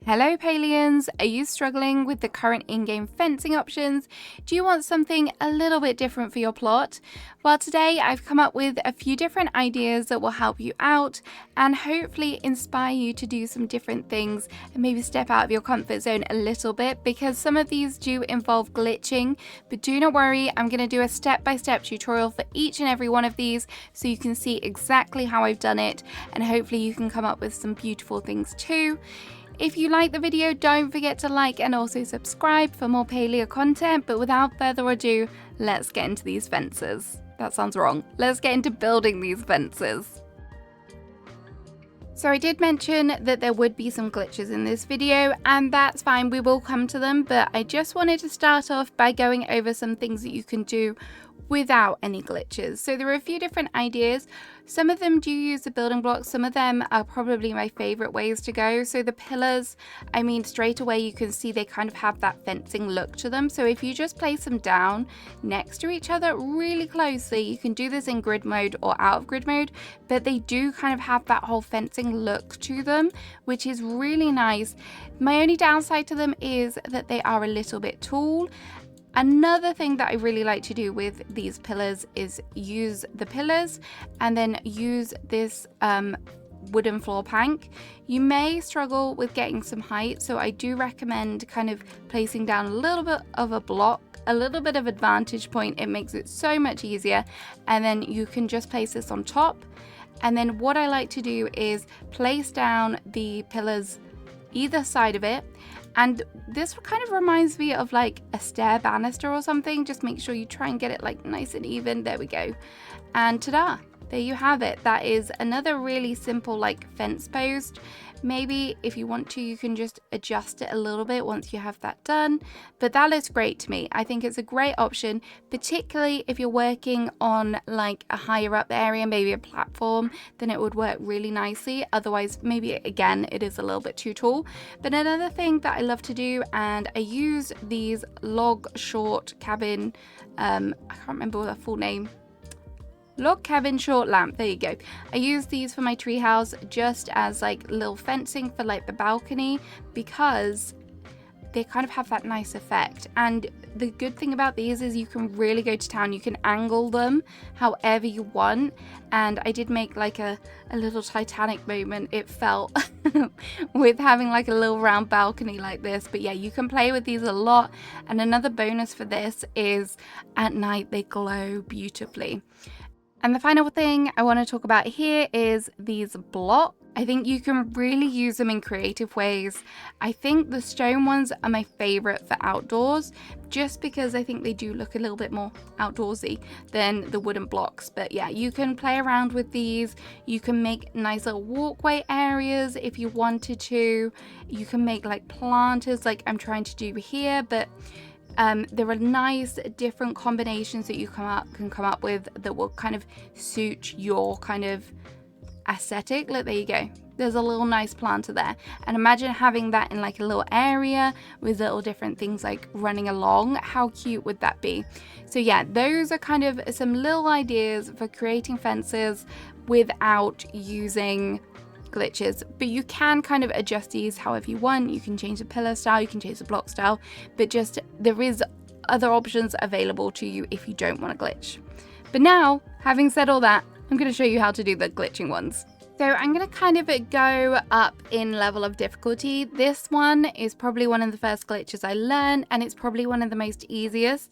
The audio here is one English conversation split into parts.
Hello Palians, are you struggling with the current in-game fencing options? Do you want something a little bit different for your plot? Well, today I've come up with a few different ideas that will help you out and hopefully inspire you to do some different things and maybe step out of your comfort zone a little bit, because some of these do involve glitching. But do not worry, I'm going to do a step-by-step tutorial for each and every one of these so you can see exactly how I've done it, and hopefully you can come up with some beautiful things too. If you like the video, don't forget to like and also subscribe for more Palia content, but without further ado, let's get into these fences. That sounds wrong. Let's get into building these fences. So I did mention that there would be some glitches in this video, and that's fine, we will come to them, but I just wanted to start off by going over some things that you can do without any glitches. So there are a few different ideas. Some of them do use the building blocks, some of them are probably my favorite ways to go. So the pillars, I mean, straight away you can see they kind of have that fencing look to them. So if you just place them down next to each other really closely, you can do this in grid mode or out of grid mode, but they do kind of have that whole fencing look to them, which is really nice. My only downside to them is that they are a little bit tall. Another thing that I really like to do with these pillars is use the pillars and then use this wooden floor plank. You may struggle with getting some height, so I do recommend kind of placing down a little bit of a block, a little bit of a vantage point. It makes it so much easier, and then you can just place this on top. And then what I like to do is place down the pillars either side of it, and this kind of reminds me of like a stair banister or something. Just make sure you try and get it like nice and even. There we go, and ta-da, there you have it. That is another really simple like fence post. Maybe if you want to, you can just adjust it a little bit once you have that done, but that looks great to me. I think it's a great option, particularly if you're working on like a higher up area, maybe a platform, then it would work really nicely. Otherwise, maybe again, it is a little bit too tall. But another thing that I love to do, and I use these log short cabin, I can't remember the full name, log cabin short lamp, there you go. I use these for my treehouse just as like little fencing for like the balcony, because they kind of have that nice effect. And the good thing about these is you can really go to town. You can angle them however you want, and I did make like a little Titanic moment, it felt, with having like a little round balcony like this. But yeah, you can play with these a lot. And another bonus for this is at night they glow beautifully. And the final thing I want to talk about here is these blocks. I think you can really use them in creative ways. I think the stone ones are my favorite for outdoors, just because I think they do look a little bit more outdoorsy than the wooden blocks. But yeah, you can play around with these. You can make nice little walkway areas if you wanted to. You can make like planters like I'm trying to do here, but there are nice different combinations that you can come up with that will kind of suit your kind of aesthetic. Look, there you go. There's a little nice planter there, and imagine having that in like a little area with little different things like running along. How cute would that be? So yeah, those are kind of some little ideas for creating fences without using glitches, but you can kind of adjust these however you want. You can change the pillar style, you can change the block style, but just there is other options available to you if you don't want to glitch. But now, having said all that, I'm going to show you how to do the glitching ones. So I'm going to kind of go up in level of difficulty. This one is probably one of the first glitches I learned, and it's probably one of the most easiest.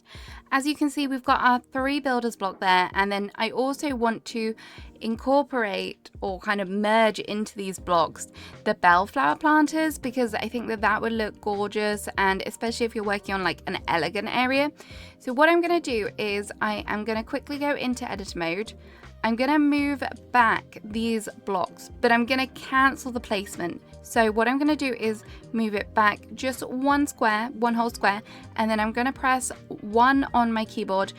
As you can see, we've got our 3 builders block there, and then I also want to incorporate or kind of merge into these blocks the bellflower planters, because I think that that would look gorgeous, and especially if you're working on like an elegant area. So what I'm going to do is I am going to quickly go into editor mode. I'm going to move back these blocks, but I'm going to cancel the placement. So what I'm going to do is move it back just one whole square, and then I'm going to press 1 on my keyboard.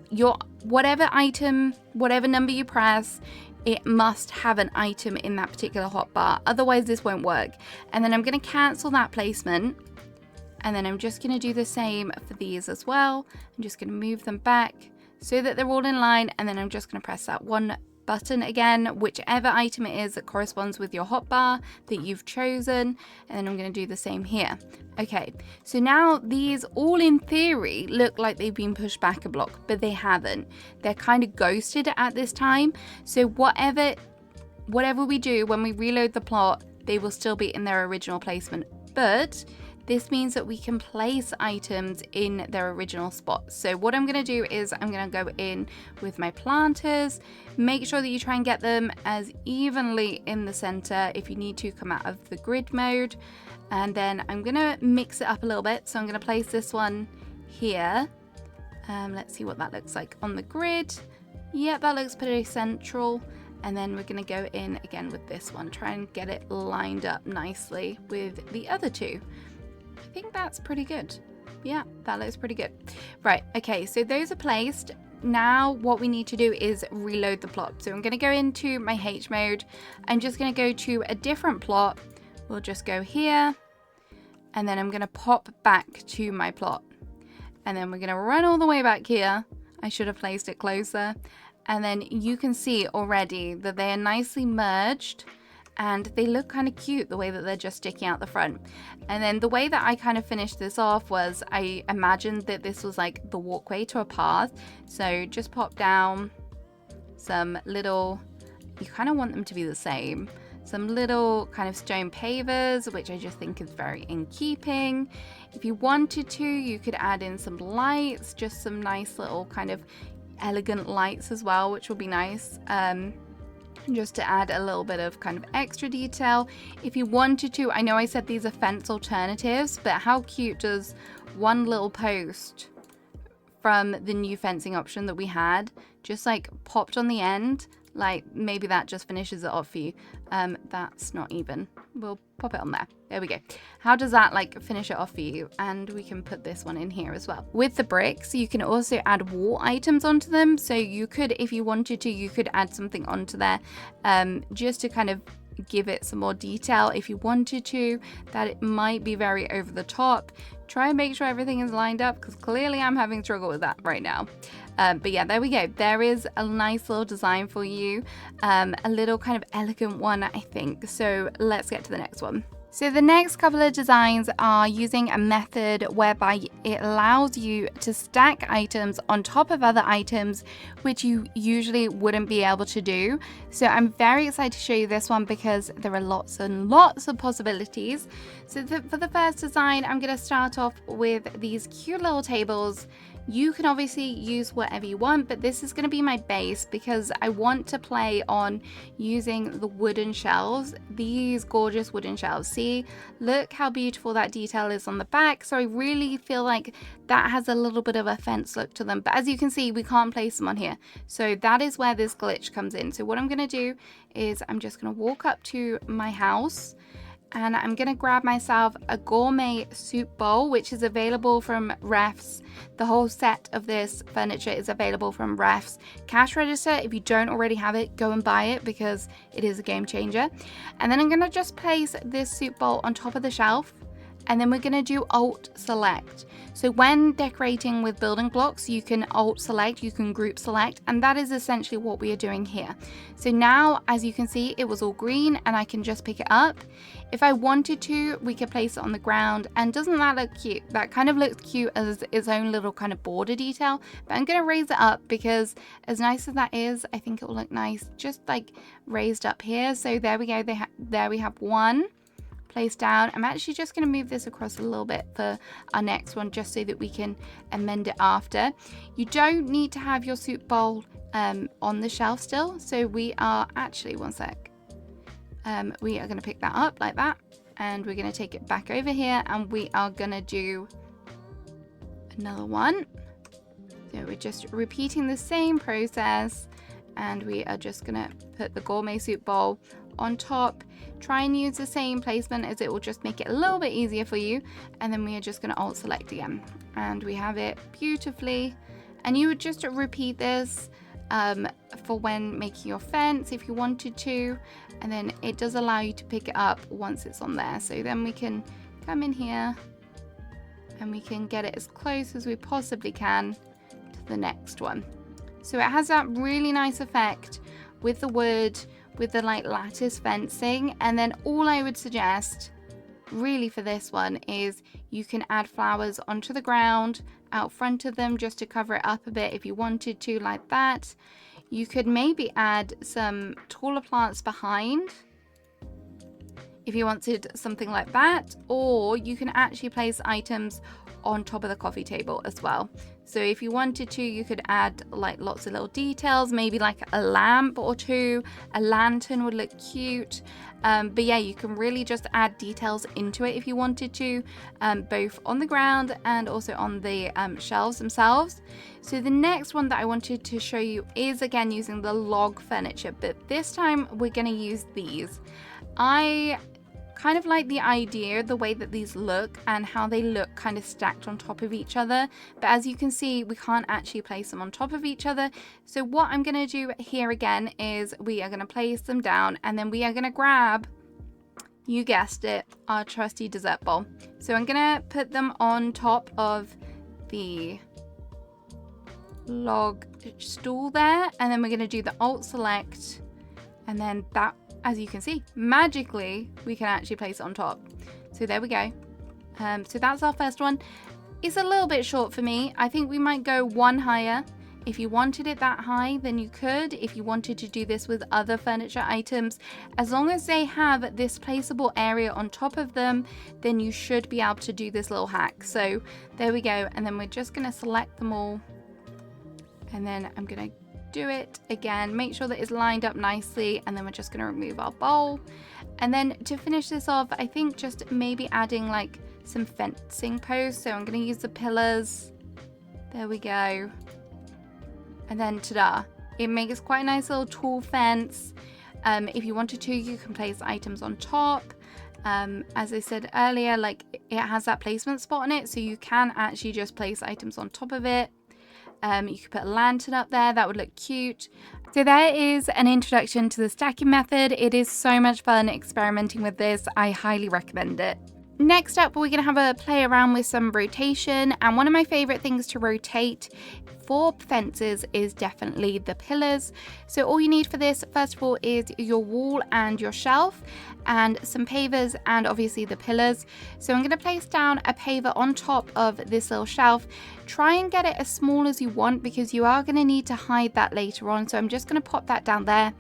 Your whatever item, whatever number you press, it must have an item in that particular hotbar, otherwise this won't work. And then I'm going to cancel that placement, and then I'm just going to do the same for these as well. I'm just going to move them back so that they're all in line, and then I'm just going to press that 1 button again, whichever item it is that corresponds with your hotbar that you've chosen. And then I'm going to do the same here. Okay, so now these all in theory look like they've been pushed back a block, but they haven't. They're kind of ghosted at this time. So whatever we do when we reload the plot, they will still be in their original placement. But this means that we can place items in their original spot. So what I'm going to do is I'm going to go in with my planters, make sure that you try and get them as evenly in the center. If you need to, come out of the grid mode. And then I'm going to mix it up a little bit. So I'm going to place this one here. Let's see what that looks like on the grid. Yeah, that looks pretty central. And then we're going to go in again with this one. Try and get it lined up nicely with the other two. I think that's pretty good. Yeah, that looks pretty good. Right, okay, so those are placed. Now what we need to do is reload the plot. So I'm going to go into my H mode. I'm just going to go to a different plot. We'll just go here. And then I'm going to pop back to my plot. And then we're going to run all the way back here. I should have placed it closer. And then you can see already that they are nicely merged. And they look kind of cute the way that they're just sticking out the front. And then the way that I kind of finished this off was I imagined that this was like the walkway to a path. So just pop down some little, you kind of want them to be the same, some little kind of stone pavers, which I just think is very in keeping. If you wanted to, you could add in some lights, just some nice little kind of elegant lights as well, which will be nice. Just to add a little bit of kind of extra detail. If you wanted to, I know I said these are fence alternatives, but how cute does one little post from the new fencing option that we had just like popped on the end? Like maybe that just finishes it off for you. That's not even. We'll pop it on there. There we go. How does that like finish it off for you? And we can put this one in here as well. With the bricks, you can also add wall items onto them. So you could, if you wanted to, you could add something onto there just to kind of give it some more detail if you wanted to. That it might be very over the top. Try and make sure everything is lined up because clearly I'm having trouble with that right now. But yeah, there we go. There is a nice little design for you. A little kind of elegant one, I think. So let's get to the next one. So the next couple of designs are using a method whereby it allows you to stack items on top of other items, which you usually wouldn't be able to do. So I'm very excited to show you this one because there are lots and lots of possibilities. So for the first design, I'm going to start off with these cute little tables. You can obviously use whatever you want, but this is going to be my base because I want to play on using the wooden shelves, these gorgeous wooden shelves. See, look how beautiful that detail is on the back. So I really feel like that has a little bit of a fence look to them. But as you can see, we can't place them on here. So that is where this glitch comes in. So what I'm going to do is I'm just going to walk up to my house. And I'm going to grab myself a gourmet soup bowl, which is available from Refs. The whole set of this furniture is available from Refs. Cash register, if you don't already have it, go and buy it because it is a game changer. And then I'm going to just place this soup bowl on top of the shelf. And then we're going to do Alt Select. So when decorating with building blocks, you can Alt Select, you can Group Select, and that is essentially what we are doing here. So now, as you can see, it was all green and I can just pick it up. If I wanted to, we could place it on the ground, and doesn't that look cute? That kind of looks cute as its own little kind of border detail, but I'm going to raise it up because as nice as that is, I think it will look nice just like raised up here. So there we go, there we have one placed down. I'm actually just going to move this across a little bit for our next one just so that we can amend it after. You don't need to have your soup bowl on the shelf still, so we are actually, one sec, we are going to pick that up like that, and we're going to take it back over here, and we are going to do another one. So we're just repeating the same process, and we are just going to put the gourmet soup bowl on top. Try and use the same placement as it will just make it a little bit easier for you. And then we are just going to Alt Select again, and we have it beautifully. And you would just repeat this for when making your fence if you wanted to, and then it does allow you to pick it up once it's on there. So then we can come in here and we can get it as close as we possibly can to the next one. So it has that really nice effect with the wood, with the like lattice fencing. And then all I would suggest really for this one is you can add flowers onto the ground out front of them just to cover it up a bit if you wanted to, like that. You could maybe add some taller plants behind if you wanted something like that, or you can actually place items on top of the coffee table as well. So if you wanted to, you could add like lots of little details, maybe like a lamp or two, a lantern would look cute. But yeah, you can really just add details into it if you wanted to, both on the ground and also on the shelves themselves. So the next one that I wanted to show you is again using the log furniture, but this time we're going to use these. I kind of like the idea, the way that these look and how they look kind of stacked on top of each other, but as you can see, we can't actually place them on top of each other. So what I'm going to do here again is we are going to place them down, and then we are going to grab, you guessed it, our trusty dessert bowl. So I'm going to put them on top of the log stool there, and then we're going to do the alt select, and then that, as you can see, magically we can actually place it on top. So there we go. So that's our first one. It's a little bit short for me. I think we might go one higher. If you wanted it that high, then you could. If you wanted to do this with other furniture items, as long as they have this placeable area on top of them, then you should be able to do this little hack. So there we go. And then we're just going to select them all. And then I'm going to do it again, make sure that it's lined up nicely, and then we're just going to remove our bowl. And then to finish this off, I think just maybe adding like some fencing posts. So I'm going to use the pillars. There we go. And then ta-da, it makes quite a nice little tall fence. If you wanted to, you can place items on top. As I said earlier, like it has that placement spot on it, so you can actually just place items on top of it. You could put a lantern up there, that would look cute. So there is an introduction to the stacking method. It is so much fun experimenting with this. I highly recommend it. Next up, we're going to have a play around with some rotation, and one of my favorite things to rotate for fences is definitely the pillars. So all you need for this, first of all, is your wall and your shelf and some pavers and obviously the pillars. So I'm going to place down a paver on top of this little shelf. Try and get it as small as you want because you are going to need to hide that later on. So I'm just going to pop that down there.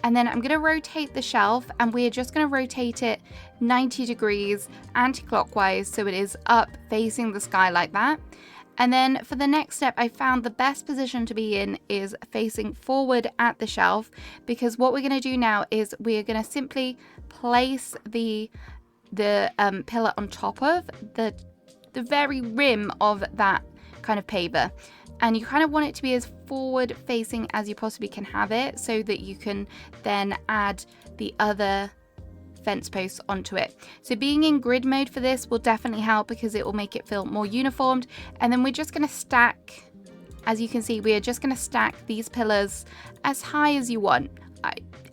And then I'm going to rotate the shelf, and we're just going to rotate it 90 degrees anti-clockwise so it is up facing the sky like that. And then for the next step, I found the best position to be in is facing forward at the shelf, because what we're going to do now is we're going to simply place the pillar on top of the very rim of that kind of paver. And you kind of want it to be as forward facing as you possibly can have it, so that you can then add the other fence posts onto it. So being in grid mode for this will definitely help because it will make it feel more uniformed. And then we're just going to stack, as you can see, we are just going to stack these pillars as high as you want.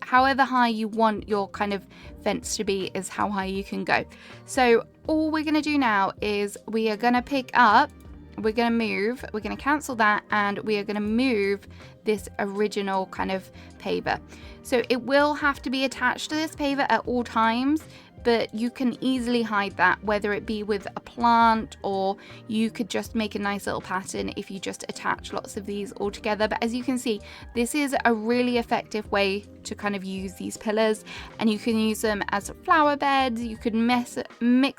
However high you want your kind of fence to be is how high you can go. So all we're going to do now is we are going to pick up, we're going to move, we're going to cancel that, and we are going to move this original kind of paver. So it will have to be attached to this paver at all times, but you can easily hide that, whether it be with a plant, or you could just make a nice little pattern if you just attach lots of these all together. But as you can see, this is a really effective way to kind of use these pillars, and you can use them as flower beds. You could mix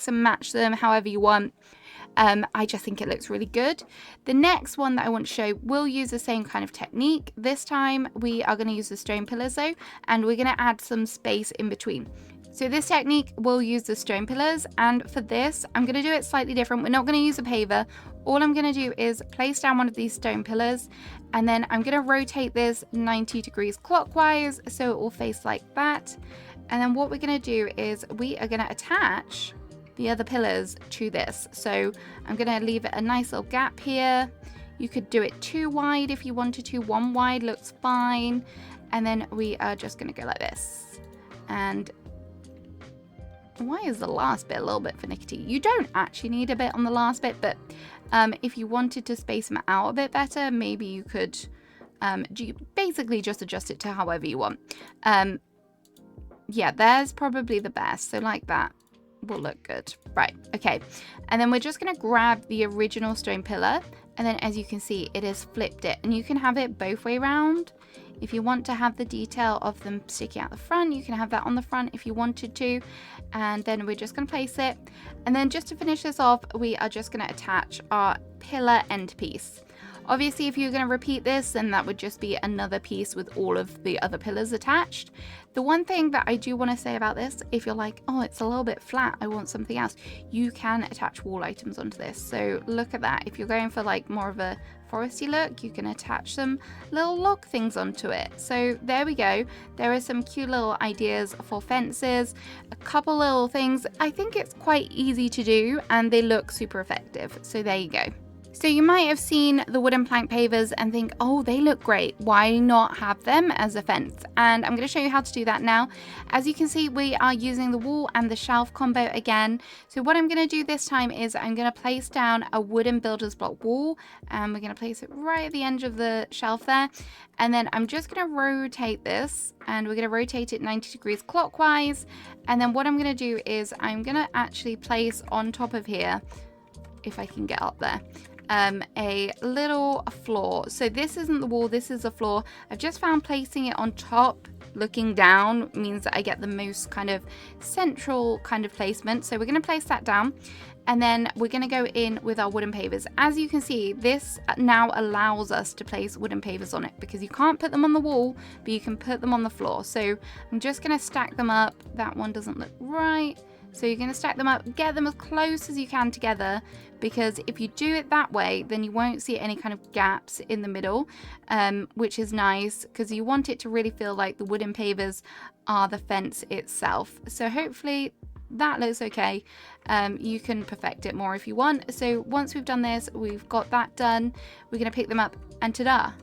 and match them however you want. I just think it looks really good. The next one that I want to show will use the same kind of technique. This time we are going to use the stone pillars though, and we're going to add some space in between. So this technique will use the stone pillars, and for this I'm going to do it slightly different. We're not going to use a paver. All I'm going to do is place down one of these stone pillars, and then I'm going to rotate this 90 degrees clockwise so it will face like that. And then what we're going to do is we are going to attach the other pillars to this. So I'm going to leave it a nice little gap here. You could do it 2 wide if you wanted to. 1 wide looks fine. And then we are just going to go like this. And why is the last bit a little bit finicky? You don't actually need a bit on the last bit, but if you wanted to space them out a bit better, maybe you could You basically just adjust it to however you want. Yeah, there's probably the best. So like that will look good. Right, okay. And then we're just going to grab the original stone pillar. And then as you can see, it has flipped it. And you can have it both way around. If you want to have the detail of them sticking out the front, you can have that on the front if you wanted to. And then we're just going to place it. And then just to finish this off, we are just going to attach our pillar end piece. Obviously, if you're going to repeat this, then that would just be another piece with all of the other pillars attached. The one thing that I do want to say about this, if you're like, oh, it's a little bit flat, I want something else, you can attach wall items onto this. So look at that. If you're going for like more of a foresty look, you can attach some little log things onto it. So there we go. There are some cute little ideas for fences, a couple little things. I think it's quite easy to do and they look super effective. So there you go. So you might have seen the wooden plank pavers and think, oh, they look great. Why not have them as a fence? And I'm going to show you how to do that now. As you can see, we are using the wall and the shelf combo again. So what I'm going to do this time is I'm going to place down a wooden builder's block wall, and we're going to place it right at the edge of the shelf there. And then I'm just going to rotate this, and we're going to rotate it 90 degrees clockwise. And then what I'm going to do is I'm going to actually place on top of here, if I can get up there, a little floor. So this isn't the wall, this is a floor. I've just found placing it on top looking down means that I get the most kind of central kind of placement. So we're going to place that down, and then we're going to go in with our wooden pavers. As you can see, this now allows us to place wooden pavers on it, because you can't put them on the wall, but you can put them on the floor. So I'm just going to stack them up. That one doesn't look right. So you're going to stack them up, get them as close as you can together, because if you do it that way, then you won't see any kind of gaps in the middle, which is nice because you want it to really feel like the wooden pavers are the fence itself. So hopefully that looks okay. You can perfect it more if you want. So once we've done this, we've got that done, we're going to pick them up and ta-da!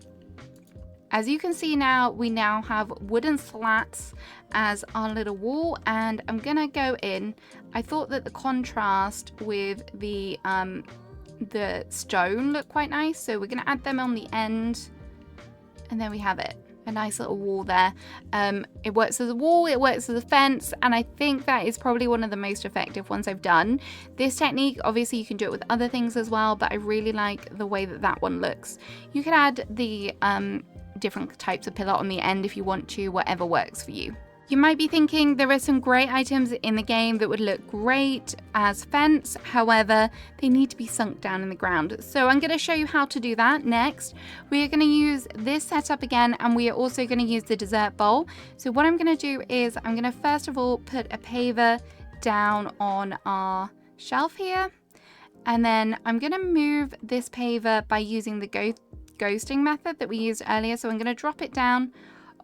As you can see now, we now have wooden slats as our little wall, and I'm gonna go in. I thought that the contrast with the stone looked quite nice, so we're gonna add them on the end, and then we have it. A nice little wall there. It works as a wall, it works as a fence, and I think that is probably one of the most effective ones I've done. This technique, obviously you can do it with other things as well, but I really like the way that that one looks. You could add the different types of pillar on the end if you want to, whatever works for you. You might be thinking there are some great items in the game that would look great as fence, however, they need to be sunk down in the ground. So I'm going to show you how to do that next. We are going to use this setup again, and we are also going to use the dessert bowl. So what I'm going to do is I'm going to first of all put a paver down on our shelf here, and then I'm going to move this paver by using the ghosting method that we used earlier. So I'm going to drop it down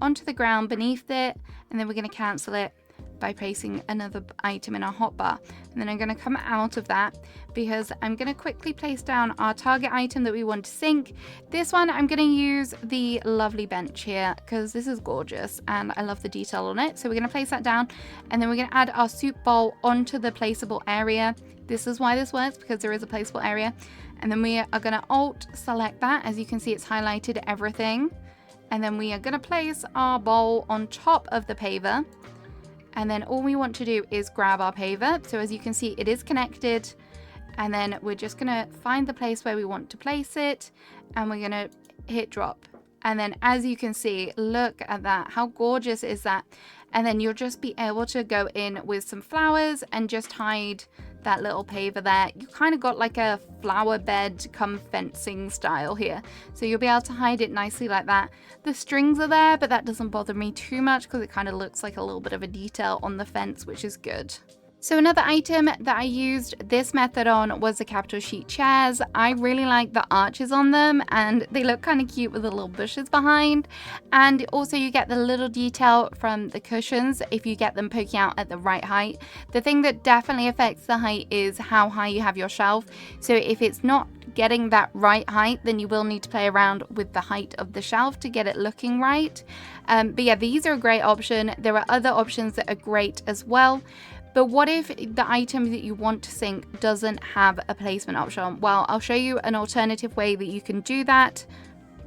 onto the ground beneath it, and then we're going to cancel it by placing another item in our hotbar. And then I'm going to come out of that because I'm going to quickly place down our target item that we want to sink. This one I'm going to use the lovely bench here because this is gorgeous and I love the detail on it. So we're going to place that down, and then we're going to add our soup bowl onto the placeable area. This is why this works, because there is a placeable area. And then we are going to alt select that. As you can see, it's highlighted everything. And then we are going to place our bowl on top of the paver. And then all we want to do is grab our paver. So as you can see, it is connected. And then we're just going to find the place where we want to place it. And we're going to hit drop. And then as you can see, look at that. How gorgeous is that? And then you'll just be able to go in with some flowers and just hide that little paver there. You kind of got like a flower bed come fencing style here. So you'll be able to hide it nicely like that. The strings are there, but that doesn't bother me too much because it kind of looks like a little bit of a detail on the fence, which is good. So another item that I used this method on was the capital sheet chairs. I really like the arches on them, and they look kind of cute with the little bushes behind. And also you get the little detail from the cushions if you get them poking out at the right height. The thing that definitely affects the height is how high you have your shelf. So if it's not getting that right height, then you will need to play around with the height of the shelf to get it looking right. But yeah, these are a great option. There are other options that are great as well. But what if the item that you want to sink doesn't have a placement option? Well, I'll show you an alternative way that you can do that.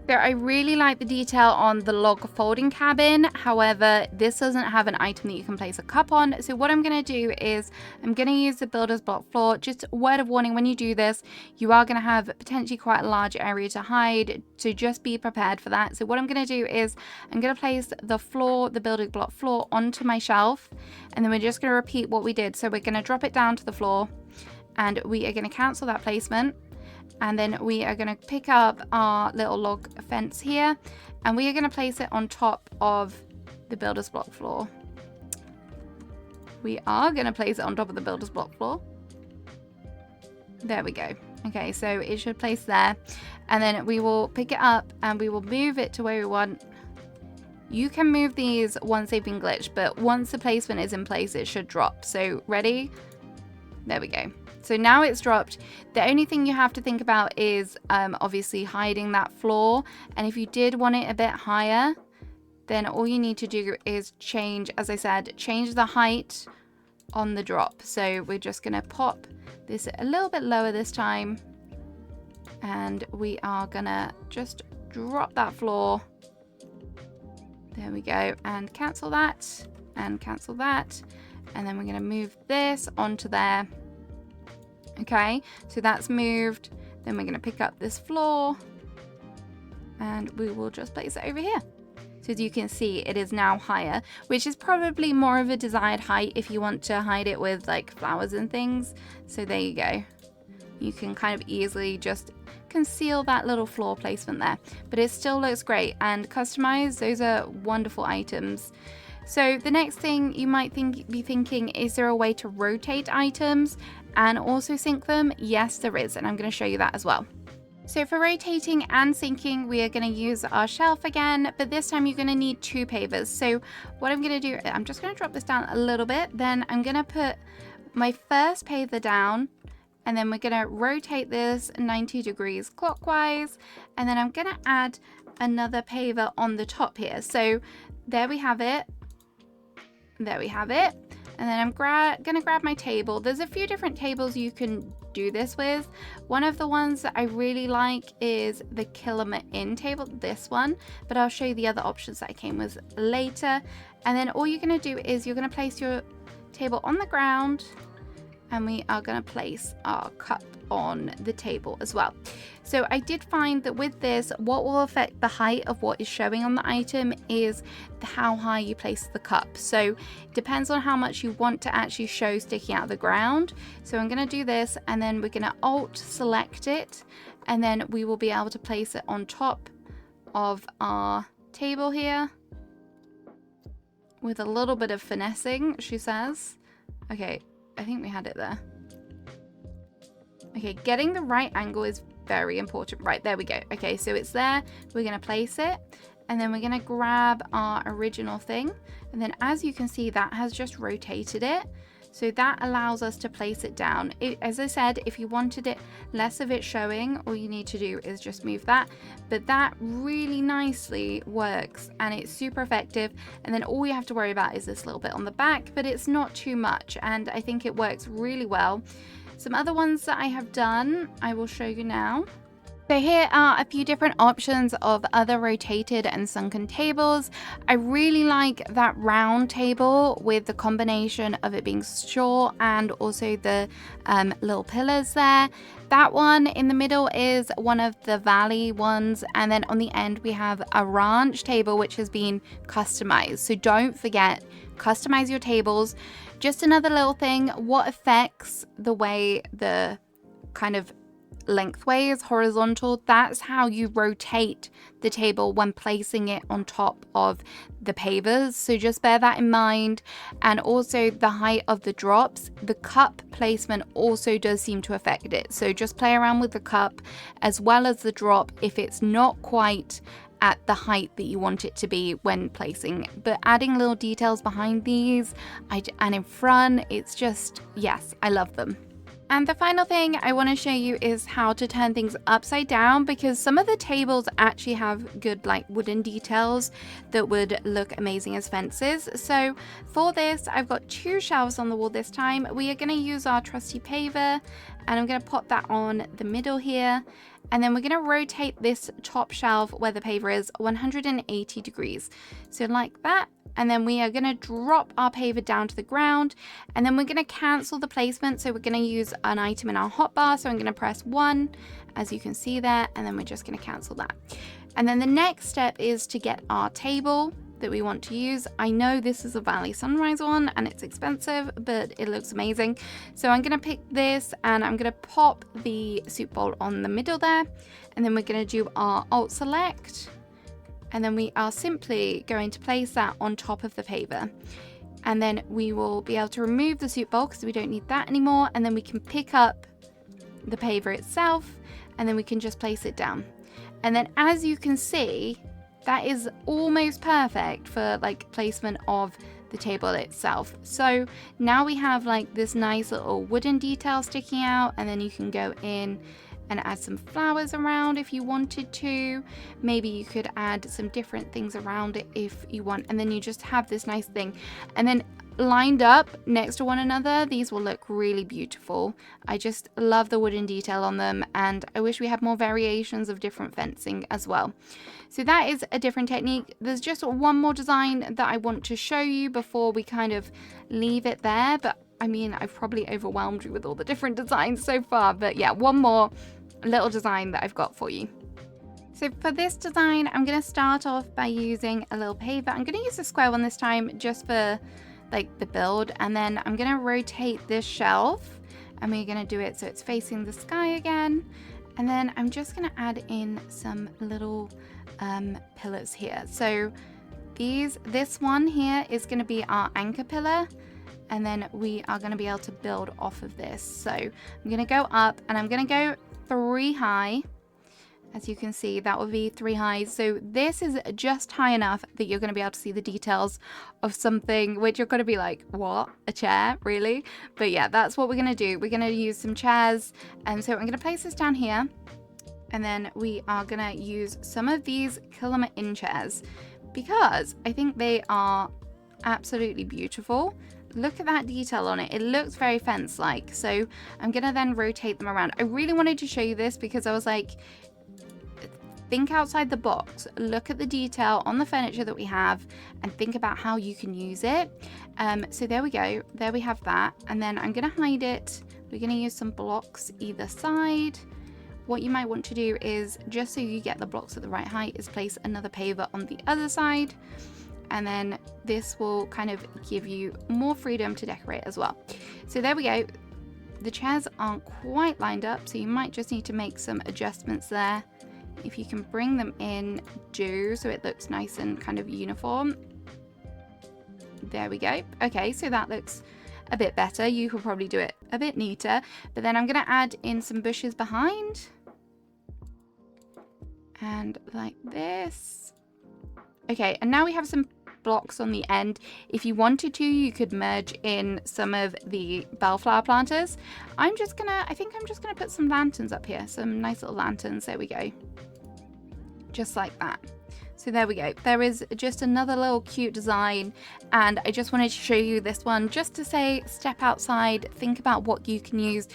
So I really like the detail on the log folding cabin. However, this doesn't have an item that you can place a cup on. So what I'm going to do is I'm going to use the builder's block floor. Just a word of warning, when you do this, you are going to have potentially quite a large area to hide. So just be prepared for that. So what I'm going to do is I'm going to place the floor, the builder's block floor, onto my shelf. And then we're just going to repeat what we did. So we're going to drop it down to the floor and we are going to cancel that placement. And then we are going to pick up our little log fence here and we are going to place it on top of the builder's block floor. We are going to place it on top of the builder's block floor. There we go. Okay, so it should place there. And then we will pick it up and we will move it to where we want. You can move these once they've been glitched, but once the placement is in place, it should drop. So ready? There we go. So now it's dropped. The only thing you have to think about is obviously hiding that floor. And if you did want it a bit higher, then all you need to do is change, as I said, change the height on the drop. So we're just going to pop this a little bit lower this time. And we are going to just drop that floor. There we go. And cancel that and cancel that. And then we're going to move this onto there. Okay, so that's moved. Then we're going to pick up this floor and we will just place it over here. So as you can see, it is now higher, which is probably more of a desired height if you want to hide it with like flowers and things. So there you go. You can kind of easily just conceal that little floor placement there, but it still looks great and customized. Those are wonderful items. So the next thing you might be thinking, is there a way to rotate items and also sync them? Yes, there is, and I'm going to show you that as well. So for rotating and syncing, we are going to use our shelf again, but this time you're going to need 2 pavers. So what I'm going to do, I'm just going to drop this down a little bit, then I'm going to put my first paver down, and then we're going to rotate this 90 degrees clockwise, and then I'm going to add another paver on the top here. So there we have it. There we have it. And then I'm going to grab my table. There's a few different tables you can do this with. One of the ones that I really like is the Killer In table, this one, but I'll show you the other options that I came with later. And then all you're going to do is you're going to place your table on the ground and we are going to place our cup on the table as well. So I did find that with this, what will affect the height of what is showing on the item is how high you place the cup. So it depends on how much you want to actually show sticking out of the ground. So I'm going to do this and then we're going to Alt select it and then we will be able to place it on top of our table here with a little bit of finessing, she says. Okay, I think we had it there. Okay, getting the right angle is very important. Right, there we go. Okay, so it's there. We're going to place it and then we're going to grab our original thing. And then as you can see, that has just rotated it. So that allows us to place it down. As I said, if you wanted it less of it showing, all you need to do is just move that. But that really nicely works and it's super effective. And then all you have to worry about is this little bit on the back, but it's not too much. And I think it works really well. Some other ones that I have done, I will show you now. So here are a few different options of other rotated and sunken tables. I really like that round table with the combination of it being short and also the little pillars there. That one in the middle is one of the valley ones, and then on the end we have a ranch table which has been customized. So don't forget, customize your tables. Just another little thing, what affects the way the kind of lengthways, horizontal, that's how you rotate the table when placing it on top of the pavers. So just bear that in mind. And also the height of the drops, the cup placement also does seem to affect it. So just play around with the cup as well as the drop if it's not quite at the height that you want it to be when placing. But adding little details behind these and in front, it's just, yes, I love them. And the final thing I want to show you is how to turn things upside down, because some of the tables actually have good like wooden details that would look amazing as fences. So for this, I've got 2 shelves on the wall this time. We are going to use our trusty paver and I'm going to pop that on the middle here. And then we're going to rotate this top shelf where the paver is 180 degrees. So like that. And then we are going to drop our paver down to the ground. And then we're going to cancel the placement. So we're going to use an item in our hotbar. So I'm going to press 1, as you can see there. And then we're just going to cancel that. And then the next step is to get our table that we want to use. I know this is a Valley Sunrise one and it's expensive, but it looks amazing. So I'm going to pick this and I'm going to pop the soup bowl on the middle there. And then we're going to do our Alt Select. And then we are simply going to place that on top of the paver. And then we will be able to remove the soup bowl because we don't need that anymore. And then we can pick up the paver itself and then we can just place it down. And then as you can see, that is almost perfect for like placement of the table itself. So now we have like this nice little wooden detail sticking out, and then you can go in and add some flowers around if you wanted to. Maybe you could add some different things around it if you want, and then you just have this nice thing. And then lined up next to one another, these will look really beautiful. I just love the wooden detail on them, and I wish we had more variations of different fencing as well. So that is a different technique. There's just one more design that I want to show you before we kind of leave it there, but I mean, I've probably overwhelmed you with all the different designs so far, but yeah, one more little design that I've got for you. So for this design, I'm going to start off by using a little paver. I'm going to use a square one this time just for like the build, and then I'm going to rotate this shelf and we're going to do it so it's facing the sky again. And then I'm just going to add in some little pillars here. So this one here is going to be our anchor pillar, and then we are going to be able to build off of this. So I'm going to go up and I'm going to go 3 high. As you can see, that will be 3 highs. So this is just high enough that you're going to be able to see the details of something, which you're going to be like, what? A chair? Really? But yeah, that's what we're going to do. We're going to use some chairs. And so I'm going to place this down here. And then we are going to use some of these Kilmer in chairs because I think they are absolutely beautiful. Look at that detail on it. It looks very fence-like. So I'm going to then rotate them around. I really wanted to show you this because I was like, think outside the box, look at the detail on the furniture that we have and think about how you can use it. So there we go, there we have that. And then I'm going to hide it. We're going to use some blocks either side. What you might want to do is, just so you get the blocks at the right height, is place another paver on the other side. And then this will kind of give you more freedom to decorate as well. So there we go. The chairs aren't quite lined up, so you might just need to make some adjustments there. If you can bring them in, do, so it looks nice and kind of uniform. There we go. Okay, so that looks a bit better. You could probably do it a bit neater. But then I'm going to add in some bushes behind. And like this. Okay, and now we have some blocks on the end. If you wanted to, you could merge in some of the bellflower planters. I think I'm just gonna put some lanterns up here, some nice little lanterns. There we go, just like that. So there we go. There is just another little cute design, and I just wanted to show you this one just to say, step outside, think about what you can use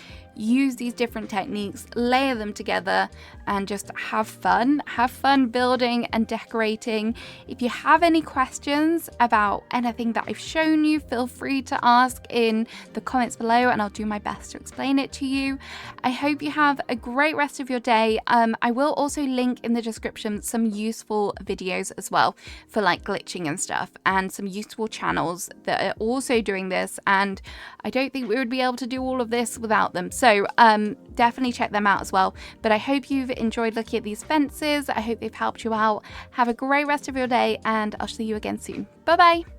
these different techniques, layer them together, and just have fun building and decorating. If you have any questions about anything that I've shown you, feel free to ask in the comments below and I'll do my best to explain it to you. I hope you have a great rest of your day. I will also link in the description some useful videos as well for like glitching and stuff, and some useful channels that are also doing this, and I don't think we would be able to do all of this without them. So definitely check them out as well. But I hope you've enjoyed looking at these fences. I hope they've helped you out. Have a great rest of your day, and I'll see you again soon. Bye bye.